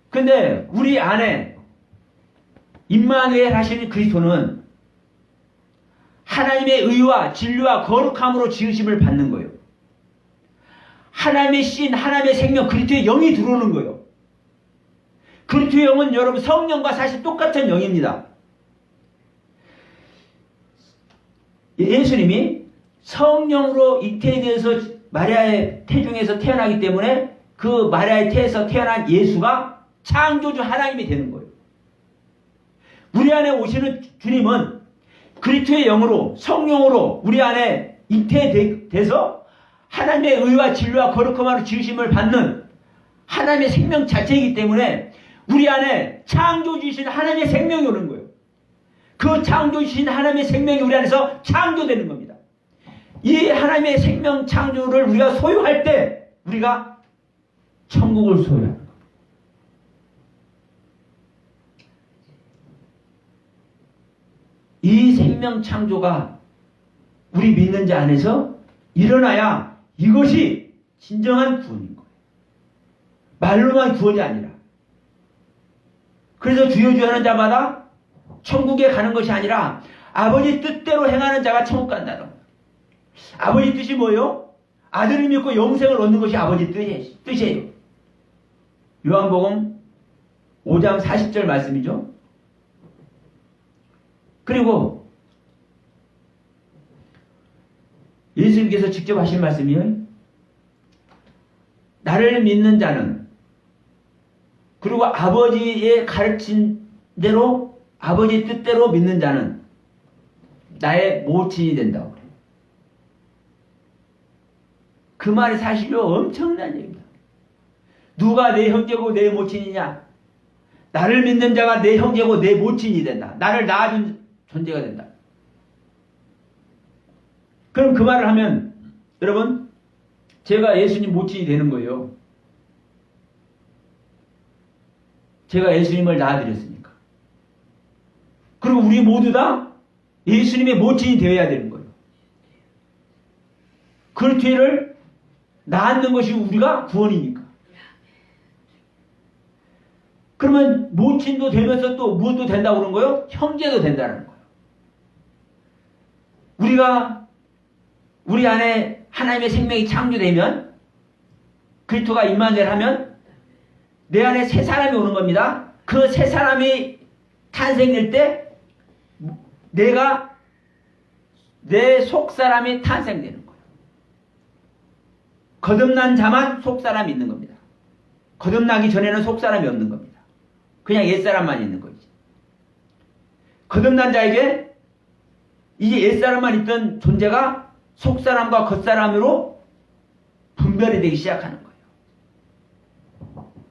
근데 우리 안에 임마누엘 하시는 그리스도는 하나님의 의와 진리와 거룩함으로 지으심을 받는 거예요. 하나님의 신, 하나님의 생명, 그리스도의 영이 들어오는 거예요. 그리스도의 영은 여러분 성령과 사실 똑같은 영입니다. 예수님이 성령으로 잉태되어서 마리아의 태중에서 태어나기 때문에 그 마리아의 태에서 태어난 예수가 창조주 하나님이 되는 거예요. 우리 안에 오시는 주님은 그리스도의 영으로, 성령으로 우리 안에 잉태돼서 하나님의 의와 진리와 거룩함으로 지으심을 받는 하나님의 생명 자체이기 때문에 우리 안에 창조주신 하나님의 생명이 오는 거예요. 그 창조주신 하나님의 생명이 우리 안에서 창조되는 겁니다. 이 하나님의 생명 창조를 우리가 소유할 때 우리가 천국을 소유하는 겁니다. 이 생명 창조가 우리 믿는 자 안에서 일어나야 이것이 진정한 구원인 거예요. 말로만 구원이 아니라. 그래서 주여 주여 하는 자마다 천국에 가는 것이 아니라 아버지 뜻대로 행하는 자가 천국 간다는 거예요. 아버지 뜻이 뭐예요? 아들을 믿고 영생을 얻는 것이 아버지 뜻이에요. 요한복음 5장 40절 말씀이죠. 그리고 예수님께서 직접 하신 말씀이에요. 나를 믿는 자는, 그리고 아버지의 가르친 대로 아버지 뜻대로 믿는 자는 나의 모친이 된다고 그래요. 그 말이 사실로 엄청난 얘기입니다. 누가 내 형제고 내 모친이냐? 나를 믿는 자가 내 형제고 내 모친이 된다. 나를 낳아준 존재가 된다. 그럼 그 말을 하면 여러분, 제가 예수님 모친이 되는 거예요. 제가 예수님을 낳아드렸으니까. 그리고 우리 모두 다 예수님의 모친이 되어야 되는 거예요. 그 뒤를 낳는 것이 우리가 구원이니까. 그러면 모친도 되면서 또 무엇도 된다고 그런 거예요? 형제도 된다는 거예요. 우리가 우리 안에 하나님의 생명이 창조되면, 그리스도가 임마누엘 하면 내 안에 새 사람이 오는 겁니다. 그 새 사람이 탄생될 때 내가 내 속사람이 탄생되는 거예요. 거듭난 자만 속사람이 있는 겁니다. 거듭나기 전에는 속사람이 없는 겁니다. 그냥 옛사람만 있는 거지. 거듭난 자에게 이제 옛사람만 있던 존재가 속사람과 겉사람으로 분별이 되기 시작하는 거예요.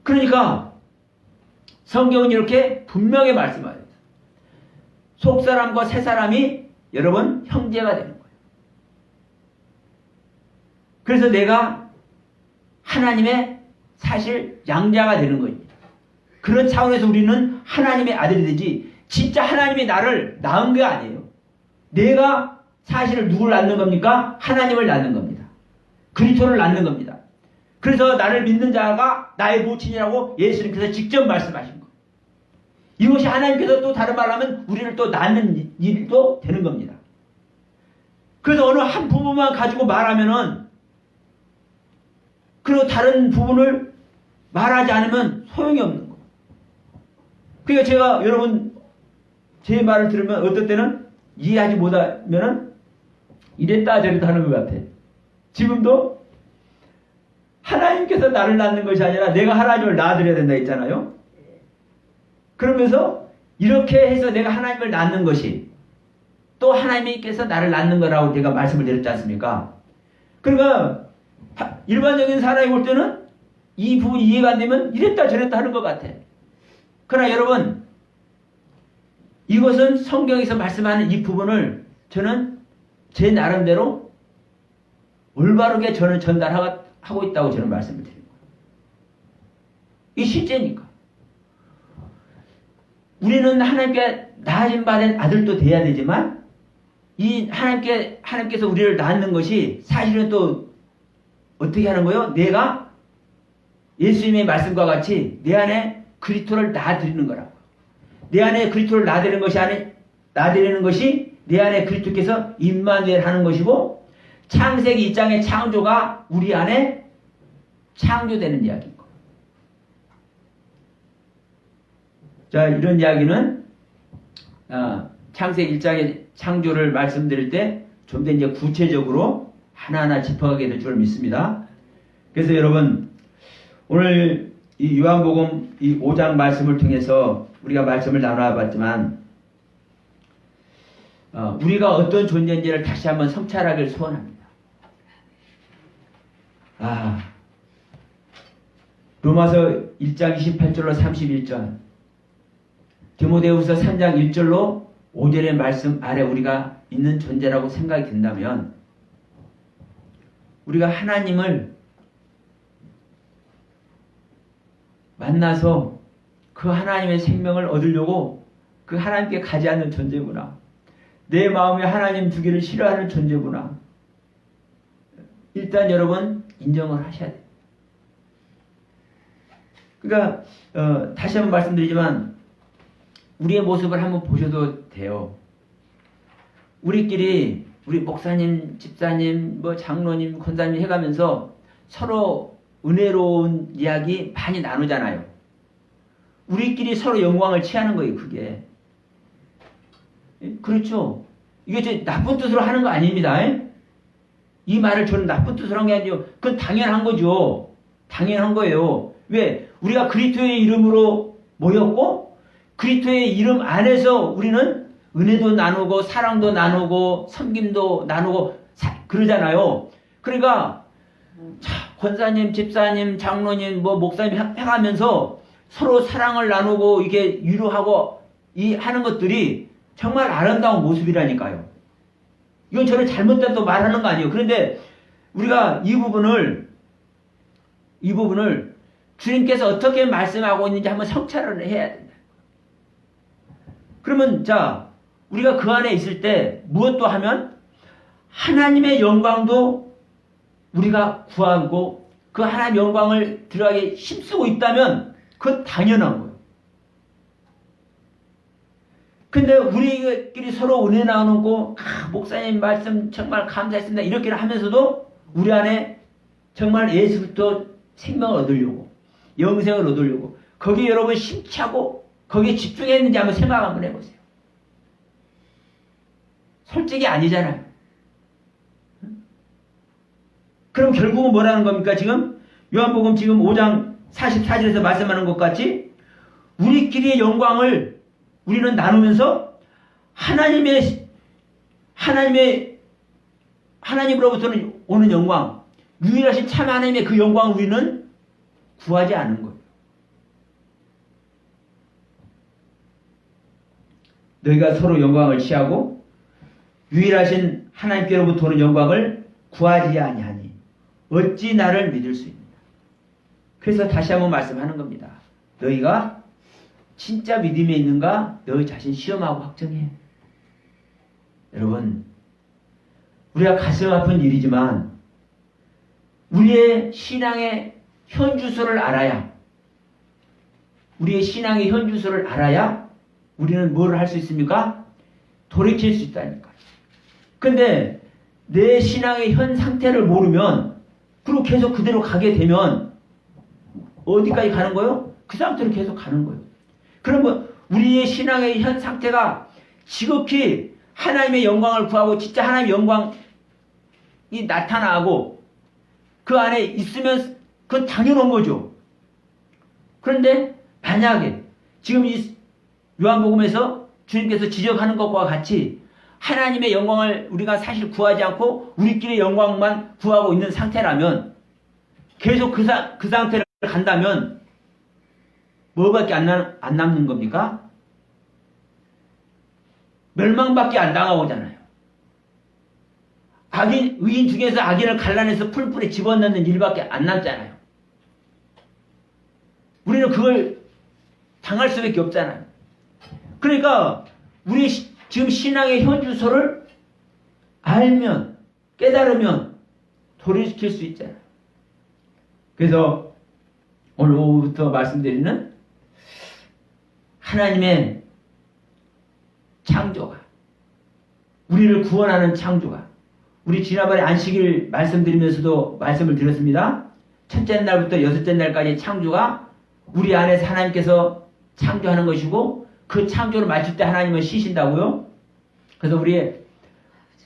그러니까 성경은 이렇게 분명히 말씀하여요. 속사람과 새사람이 여러분 형제가 되는 거예요. 그래서 내가 하나님의 사실 양자가 되는 겁니다. 그런 차원에서 우리는 하나님의 아들이 되지, 진짜 하나님이 나를 낳은 게 아니에요. 내가 사실을 누굴 낳는 겁니까? 하나님을 낳는 겁니다. 그리스도를 낳는 겁니다. 그래서 나를 믿는 자가 나의 모친이라고 예수님께서 직접 말씀하신 거예요. 이것이 하나님께서 또 다른 말로 하면 우리를 또 낳는 일도 되는 겁니다. 그래서 어느 한 부분만 가지고 말하면은, 그리고 다른 부분을 말하지 않으면 소용이 없는 거예요. 그러니까 제가 여러분 제 말을 들으면 어떨 때는 이해하지 못하면은 이랬다 저랬다 하는 것 같아. 지금도 하나님께서 나를 낳는 것이 아니라 내가 하나님을 낳아드려야 된다 했잖아요. 그러면서 이렇게 해서 내가 하나님을 낳는 것이 또 하나님께서 나를 낳는 거라고 제가 말씀을 드렸지 않습니까? 그러니까 일반적인 사람이 볼 때는 이 부분이 이해가 안 되면 이랬다 저랬다 하는 것 같아. 그러나 여러분, 이것은 성경에서 말씀하는 이 부분을 저는 제 나름대로 올바르게 저는 전달하고 있다고 저는 말씀을 드립니다. 이 실제니까. 우리는 하나님께 낳아진 받은 아들도 돼야 되지만, 이 하나님께서 우리를 낳는 것이 사실은 또 어떻게 하는 거예요? 내가 예수님의 말씀과 같이 내 안에 그리스도를 낳아드리는 거라고. 내 안에 그리스도를 낳아드리는 것이 내 안에 그리스도께서 임마누엘 하는 것이고, 창세기 2장의 창조가 우리 안에 창조되는 이야기인 거예요. 자, 이런 이야기는 창세기 1장의 창조를 말씀드릴 때 좀 더 이제 구체적으로 하나하나 짚어가게 될 줄 믿습니다. 그래서 여러분, 오늘 이 요한복음 이 5장 말씀을 통해서 우리가 말씀을 나눠봤지만, 우리가 어떤 존재인지를 다시 한번 성찰하기를 소원합니다. 로마서 1장 28절로 31절, 디모데후서 3장 1절로 5절의 말씀 아래 우리가 있는 존재라고 생각이 든다면, 우리가 하나님을 만나서 그 하나님의 생명을 얻으려고 그 하나님께 가지 않는 존재구나. 내 마음에 하나님 두기를 싫어하는 존재구나. 일단 여러분 인정을 하셔야 돼요. 그러니까 다시 한번 말씀드리지만 우리의 모습을 한번 보셔도 돼요. 우리끼리 우리 목사님, 집사님, 뭐 장로님, 권사님 해가면서 서로 은혜로운 이야기 많이 나누잖아요. 우리끼리 서로 영광을 취하는 거예요, 그게. 그렇죠. 이게 저 나쁜 뜻으로 하는 거 아닙니다. 이 말을 저는 나쁜 뜻으로 한 게 아니죠. 그건 당연한 거죠. 당연한 거예요. 왜? 우리가 그리스도의 이름으로 모였고 그리스도의 이름 안에서 우리는 은혜도 나누고 사랑도 나누고 섬김도 나누고 그러잖아요. 그러니까 권사님, 집사님, 장로님, 뭐 목사님 해가면서 서로 사랑을 나누고 이게 위로하고 하는 것들이 정말 아름다운 모습이라니까요. 이건 저는 잘못된 또 말하는 거 아니에요. 그런데 우리가 이 부분을 주님께서 어떻게 말씀하고 있는지 한번 성찰을 해야 된다. 그러면 자, 우리가 그 안에 있을 때 무엇도 하면 하나님의 영광도 우리가 구하고 그 하나님의 영광을 들어가게 힘쓰고 있다면 그건 당연한 거예요. 근데 우리끼리 서로 은혜 나누고 목사님 말씀 정말 감사했습니다. 이렇게 하면서도 우리 안에 정말 예수부터 생명을 얻으려고 영생을 얻으려고 거기에 여러분 심차고 거기에 집중했는지 한번 생각 한번 해보세요. 솔직히 아니잖아요. 그럼 결국은 뭐라는 겁니까? 지금 요한복음 지금 5장 44절에서 말씀하는 것 같이 우리끼리의 영광을 우리는 나누면서 하나님으로부터는 오는 영광, 유일하신 참 하나님의 그 영광을 우리는 구하지 않은 거예요. 너희가 서로 영광을 취하고 유일하신 하나님께로부터 오는 영광을 구하지 아니하니 어찌 나를 믿을 수 있느냐. 그래서 다시 한번 말씀하는 겁니다. 너희가 진짜 믿음에 있는가 너희 자신 시험하고 확정해. 여러분, 우리가 가슴 아픈 일이지만 우리의 신앙의 현주소를 알아야 우리는 뭘 할 수 있습니까? 돌이킬 수 있다니까. 근데 내 신앙의 현 상태를 모르면 그리고 계속 그대로 가게 되면 어디까지 가는 거예요? 그 상태로 계속 가는 거예요. 그러면 우리의 신앙의 현 상태가 지극히 하나님의 영광을 구하고 진짜 하나님의 영광이 나타나고 그 안에 있으면 그건 당연한 거죠. 그런데 만약에 지금 이 요한복음에서 주님께서 지적하는 것과 같이 하나님의 영광을 우리가 사실 구하지 않고 우리끼리 영광만 구하고 있는 상태라면 계속 그 상태를 간다면 뭐밖에 안 남는 겁니까? 멸망밖에 안 당하고잖아요. 의인 중에서 악인을 갈라내서 풀뿌리 집어넣는 일밖에 안 남잖아요. 우리는 그걸 당할 수밖에 없잖아요. 그러니까 우리 지금 신앙의 현주소를 알면 깨달으면 돌이킬 수 있잖아요. 그래서 오늘 오후부터 말씀드리는 하나님의 창조가 우리를 구원하는 창조가 우리 지난번에 안식일 말씀드리면서도 말씀을 드렸습니다. 첫째 날부터 여섯째 날까지 창조가 우리 안에서 하나님께서 창조하는 것이고 그 창조를 마칠 때 하나님은 쉬신다고요. 그래서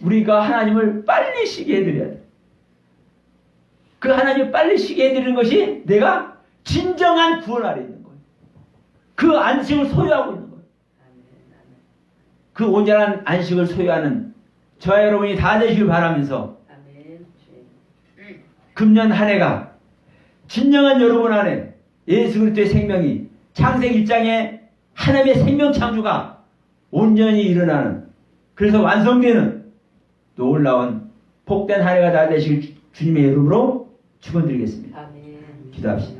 우리가 하나님을 빨리 쉬게 해드려야 돼. 그 하나님을 빨리 쉬게 해드리는 것이 내가 진정한 구원 아래 있는 거예요. 그 안식을 소유하고 있는 거예요. 그 온전한 안식을 소유하는 저와 여러분이 다 되시길 바라면서 금년 한 해가 진정한 여러분 안에 예수 그리스도의 생명이 창세기 1장에 하나님의 생명 창조가 온전히 일어나는 그래서 완성되는 놀라운 복된 한 해가 다 되시길 주님의 이름으로 축원드리겠습니다. 기도합시다.